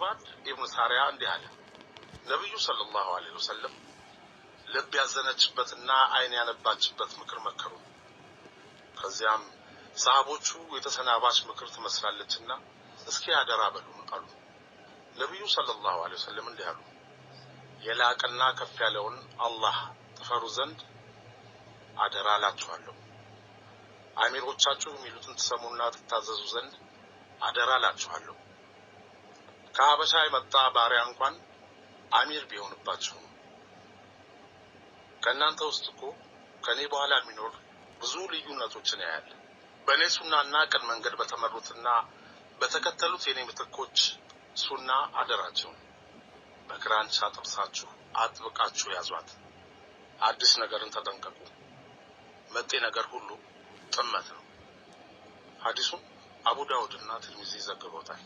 ኢርባድ ኢብኑ ሳሪያ እንዲህ አለ ነብዩ ሰለላሁ ዐለይሂ ወሰለም ልብ ያዘነችበትና አይን ያነባችበት ምክር መከሩ ከዚያም ሰሃቦቹ የተሰናባች ምክር ትመስላለችና እስኪ አደራ በሉን አሉ ነብዩ ሰለላሁ ዐለይሂ ወሰለም እንዲህ አሉ የላቀና ከፍ ያለውን አላህ ተፈሩ ዘንድ አደራ ላችኋለሁ አሚሮቻችሁ የሚሉትን ተሰሙና ተታዘዙ ዘንድ አደራ ላችኋለሁ ከአበሻ የመጣ ባሪያ እንኳን አሚር ቢሆንባችሁ ከናንተ ውስጥ እኮ ከኔ በኋላ የሚኖር ብዙ ልዩነቶችን ያያል በኔ ሱናና ቀን መንገድ በተመሩትና በተከተሉት የኔ ምትኮች ሱና አደራቸው በክራንቻ ጥብሳችሁ አጥብቃችሁ ያዟት አዲስ ነገርን ተጠንቀቁ መጤ ነገር ሁሉ ጥመት ነው ሐዲሱን አቡ ዳውድና ትርሚዚ ዘግበውታል